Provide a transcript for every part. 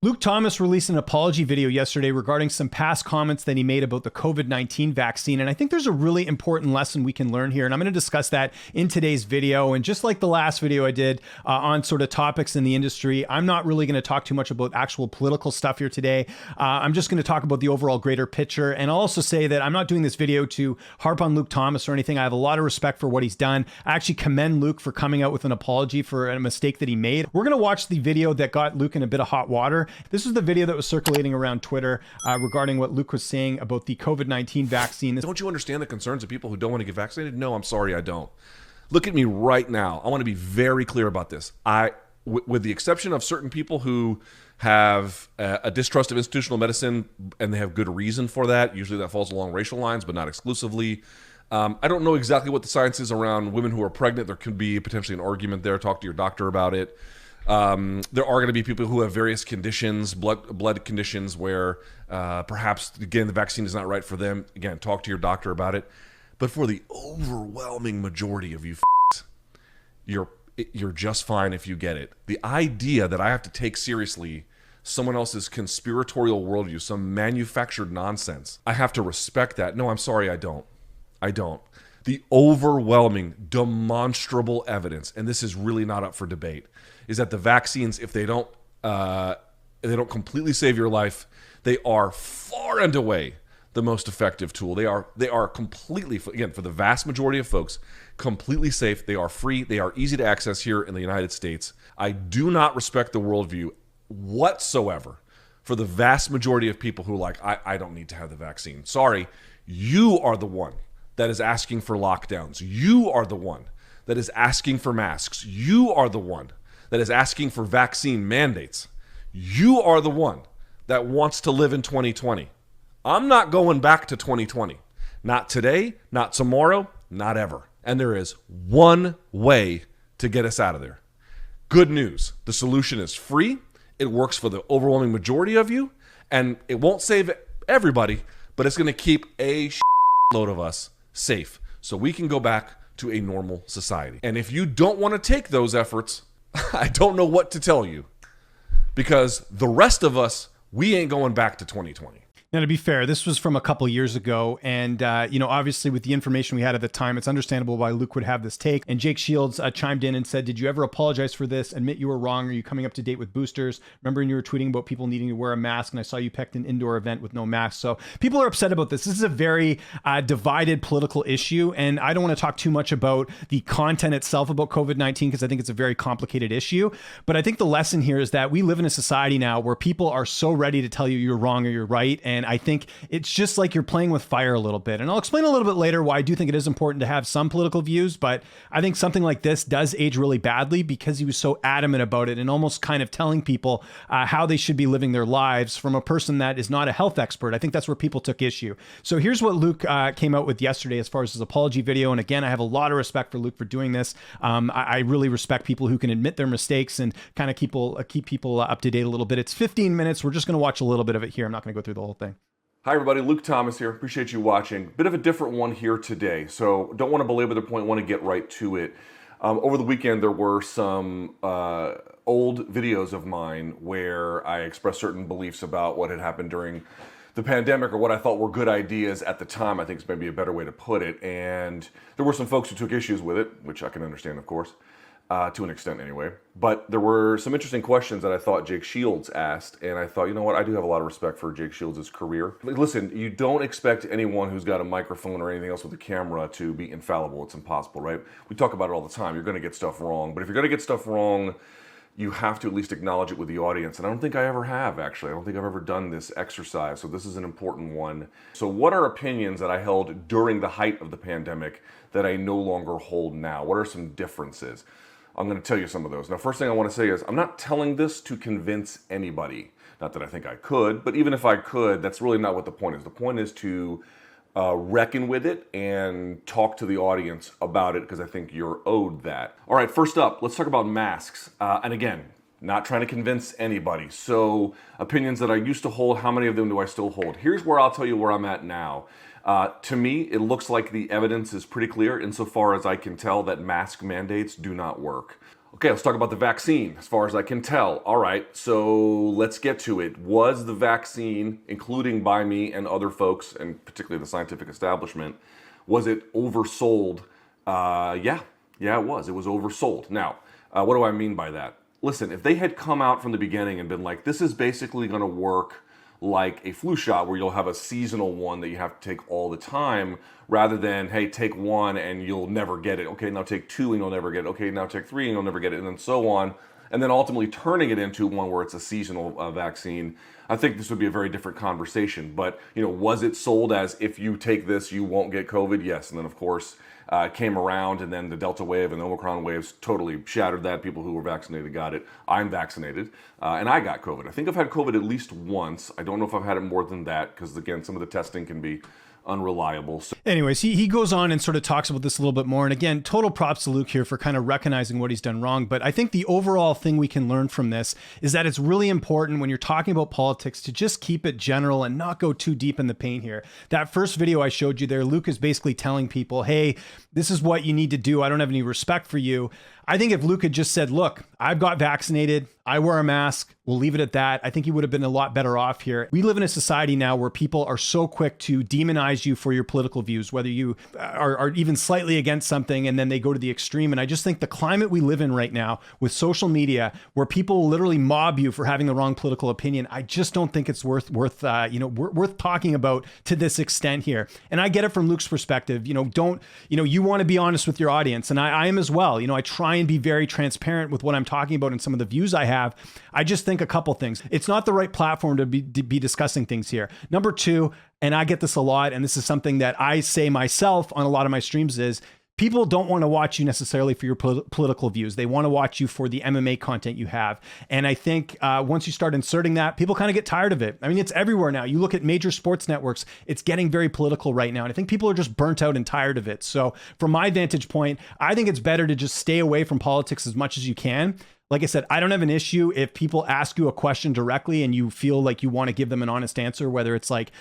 Luke Thomas released an apology video yesterday regarding some past comments that he made about the COVID-19 vaccine. And I think there's a really important lesson we can learn here. And I'm going to discuss that in today's video. And just like the last video I did on sort of topics in the industry, I'm not really going to talk too much about actual political stuff here today. I'm just going to talk about the overall greater picture. And I'll also say that I'm not doing this video to harp on Luke Thomas or anything. I have a lot of respect for what he's done. I actually commend Luke for coming out with an apology for a mistake that he made. We're going to watch the video that got Luke in a bit of hot water. This was the video that was circulating around Twitter regarding what Luke was saying about the COVID-19 vaccine. Don't you understand the concerns of people who don't want to get vaccinated? No, I'm sorry, I don't. Look at me right now. I want to be very clear about this. With the exception of certain people who have a distrust of institutional medicine, and they have good reason for that. Usually that falls along racial lines, but not exclusively. I don't know exactly what the science is around women who are pregnant. There could be potentially an argument there. Talk to your doctor about it. There are going to be people who have various conditions, blood conditions, where perhaps, again, the vaccine is not right for them. Again, talk to your doctor about it. But for the overwhelming majority of you you're just fine if you get it. The idea that I have to take seriously someone else's conspiratorial worldview, some manufactured nonsense, I have to respect that. No, I'm sorry, I don't. The overwhelming, demonstrable evidence, and this is really not up for debate, is that the vaccines, if they don't completely save your life, they are far and away the most effective tool. They are completely, again, for the vast majority of folks, completely safe. They are free. They are easy to access here in the United States. I do not respect the worldview whatsoever for the vast majority of people who are like, I don't need to have the vaccine. Sorry, you are the one that is asking for lockdowns. You are the one that is asking for masks. You are the one that is asking for vaccine mandates. You are the one that wants to live in 2020. I'm not going back to 2020. Not today, not tomorrow, not ever. And there is one way to get us out of there. Good news. The solution is free. It works for the overwhelming majority of you. And it won't save everybody, but it's going to keep a load of us safe so we can go back to a normal society. And if you don't want to take those efforts, I don't know what to tell you, because the rest of us, we ain't going back to 2020. Now, to be fair, this was from a couple years ago. And, obviously with the information we had at the time, it's understandable why Luke would have this take. And Jake Shields chimed in and said, did you ever apologize for this? Admit you were wrong. Are you coming up to date with boosters? Remember when you were tweeting about people needing to wear a mask, and I saw you picked an indoor event with no mask. So people are upset about this. This is a very divided political issue. And I don't want to talk too much about the content itself about COVID-19, because I think it's a very complicated issue. But I think the lesson here is that we live in a society now where people are so ready to tell you you're wrong or you're right. And I think it's just like you're playing with fire a little bit. And I'll explain a little bit later why I do think it is important to have some political views, but I think something like this does age really badly because he was so adamant about it and almost kind of telling people how they should be living their lives from a person that is not a health expert. I think that's where people took issue. So here's what Luke came out with yesterday as far as his apology video. And again, I have a lot of respect for Luke for doing this. I really respect people who can admit their mistakes and kind of keep people up to date a little bit. It's 15 minutes. We're just going to watch a little bit of it here. I'm not going to go through the whole thing. Hi everybody, Luke Thomas here. Appreciate you watching. Bit of a different one here today, so don't want to belabor the point, want to get right to it. Over the weekend there were some old videos of mine where I expressed certain beliefs about what had happened during the pandemic, or what I thought were good ideas at the time, I think is maybe a better way to put it. And there were some folks who took issues with it, which I can understand, of course. To an extent anyway. But there were some interesting questions that I thought Jake Shields asked, and I thought, you know what, I do have a lot of respect for Jake Shields' career. Listen, you don't expect anyone who's got a microphone or anything else with a camera to be infallible. It's impossible, right? We talk about it all the time. You're going to get stuff wrong. But if you're going to get stuff wrong, you have to at least acknowledge it with the audience. And I don't think I ever have, actually. I don't think I've ever done this exercise, so this is an important one. So what are opinions that I held during the height of the pandemic that I no longer hold now? What are some differences? I'm going to tell you some of those. Now, first thing I want to say is I'm not telling this to convince anybody. Not that I think I could, but even if I could, that's really not what the point is. The point is to reckon with it and talk to the audience about it, because I think you're owed that. All right, first up, let's talk about masks. And again, not trying to convince anybody. So opinions that I used to hold, how many of them do I still hold? Here's where I'll tell you where I'm at now. To me, it looks like the evidence is pretty clear insofar as I can tell that mask mandates do not work. Okay, let's talk about the vaccine. As far as I can tell. All right, so let's get to it. Was the vaccine, including by me and other folks, and particularly the scientific establishment, was it oversold? Yeah, it was. It was oversold. Now, what do I mean by that? Listen, if they had come out from the beginning and been like, this is basically going to work like a flu shot where you'll have a seasonal one that you have to take all the time, rather than, hey, take one and you'll never get it. Okay, now take two and you'll never get it. Okay, now take three and you'll never get it, and then so on. And then ultimately turning it into one where it's a seasonal vaccine. I think this would be a very different conversation. But, was it sold as if you take this, you won't get COVID? Yes. And then, of course, it came around, and then the Delta wave and the Omicron waves totally shattered that. People who were vaccinated got it. I'm vaccinated, and I got COVID. I think I've had COVID at least once. I don't know if I've had it more than that, because, again, some of the testing can be unreliable. So anyways, he goes on and sort of talks about this a little bit more. And again, total props to Luke here for kind of recognizing what he's done wrong. But I think the overall thing we can learn from this is that it's really important when you're talking about politics to just keep it general and not go too deep in the paint here. That first video I showed you there, Luke is basically telling people, hey, this is what you need to do. I don't have any respect for you. I think if Luke had just said, look, I've got vaccinated, I wear a mask, we'll leave it at that, I think he would have been a lot better off here. We live in a society now where people are so quick to demonize you for your political views, whether you are even slightly against something and then they go to the extreme. And I just think the climate we live in right now with social media, where people will literally mob you for having the wrong political opinion, I just don't think it's worth talking about to this extent here. And I get it from Luke's perspective. You want to be honest with your audience, and I am as well. I try and be very transparent with what I'm talking about and some of the views I have. I just think a couple things. It's not the right platform to be discussing things here. Number two, and I get this a lot, and this is something that I say myself on a lot of my streams, is people don't want to watch you necessarily for your political views. They want to watch you for the MMA content you have. And I think once you start inserting that, people kind of get tired of it. I mean, it's everywhere now. You look at major sports networks, it's getting very political right now. And I think people are just burnt out and tired of it. So from my vantage point, I think it's better to just stay away from politics as much as you can. Like I said, I don't have an issue if people ask you a question directly and you feel like you want to give them an honest answer, whether it's like,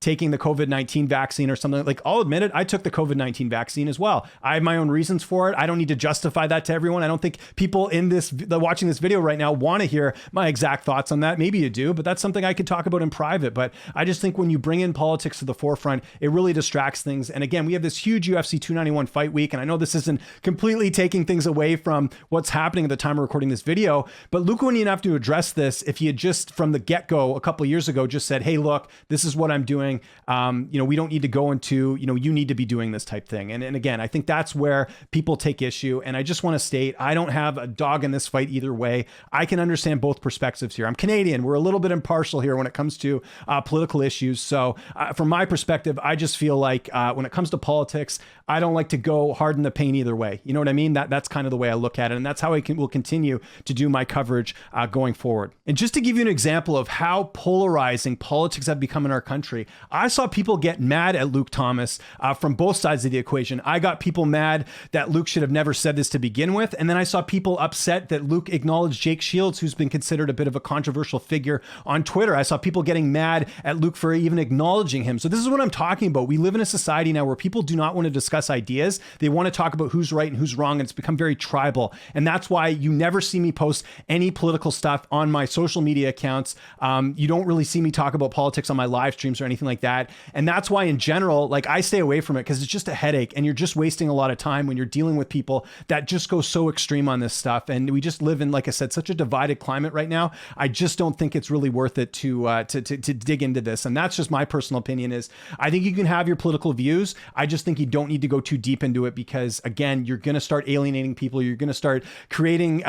taking the COVID-19 vaccine or something. Like, I'll admit it, I took the COVID-19 vaccine as well. I have my own reasons for it. I don't need to justify that to everyone. I don't think people watching this video right now want to hear my exact thoughts on that. Maybe you do, but that's something I could talk about in private. But I just think when you bring in politics to the forefront, it really distracts things. And again, we have this huge UFC 291 fight week. And I know this isn't completely taking things away from what's happening at the time of recording this video, but Luke wouldn't even have to address this if he had just from the get-go a couple of years ago just said, hey, look, this is what I'm doing. We don't need to go into, you need to be doing this type thing. And again, I think that's where people take issue. And I just want to state, I don't have a dog in this fight either way. I can understand both perspectives here. I'm Canadian. We're a little bit impartial here when it comes to political issues. So from my perspective, I just feel like when it comes to politics, I don't like to go hard in the paint either way. You know what I mean? That's kind of the way I look at it. And that's how will continue to do my coverage going forward. And just to give you an example of how polarizing politics have become in our country, I saw people get mad at Luke Thomas from both sides of the equation. I got people mad that Luke should have never said this to begin with. And then I saw people upset that Luke acknowledged Jake Shields, who's been considered a bit of a controversial figure on Twitter. I saw people getting mad at Luke for even acknowledging him. So this is what I'm talking about. We live in a society now where people do not want to discuss ideas. They want to talk about who's right and who's wrong. And it's become very tribal. And that's why you never see me post any political stuff on my social media accounts. You don't really see me talk about politics on my live streams or anything like that. And that's why in general, like, I stay away from it because it's just a headache and you're just wasting a lot of time when you're dealing with people that just go so extreme on this stuff. And we just live in, like I said, such a divided climate right now. I just don't think it's really worth it to dig into this. And that's just my personal opinion. Is I think you can have your political views. I just think you don't need to go too deep into it because, again, you're going to start alienating people. You're going to start creating,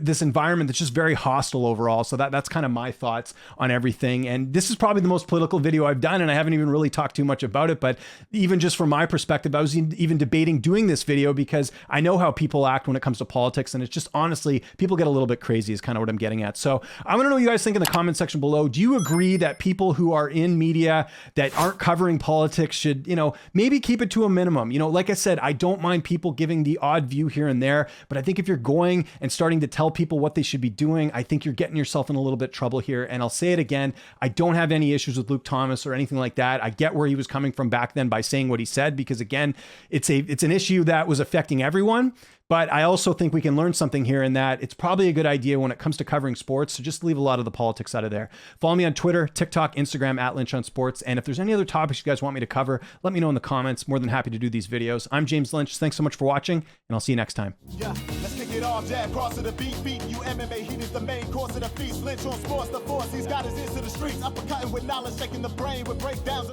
this environment that's just very hostile overall. So that's kind of my thoughts on everything. And this is probably the most political video I've done, and I haven't even really talked too much about it. But even just from my perspective, I was even debating doing this video because I know how people act when it comes to politics. And it's just, honestly, people get a little bit crazy is kind of what I'm getting at. So I want to know what you guys think in the comment section below. Do you agree that people who are in media that aren't covering politics should, maybe keep it to a minimum? Like I said, I don't mind people giving the odd view here and there, but I think if you're going and starting to tell people what they should be doing, I think you're getting yourself in a little bit of trouble here. And I'll say it again, I don't have any issues with Luke Thomas or anything like that. I get where he was coming from back then by saying what he said, because again, it's an issue that was affecting everyone. But I also think we can learn something here in that it's probably a good idea when it comes to covering sports to just leave a lot of the politics out of there. Follow me on Twitter, TikTok, Instagram, @LynchOnSports. And if there's any other topics you guys want me to cover, let me know in the comments. More than happy to do these videos. I'm James Lynch. Thanks so much for watching, and I'll see you next time. Yeah, let's kick it off, jab, cross of the beat, beating you MMA, heat is the main course of the feast. Lynch on sports, the force, he's got his ears to the streets. Uppercutting with knowledge, shaking the brain with breakdowns.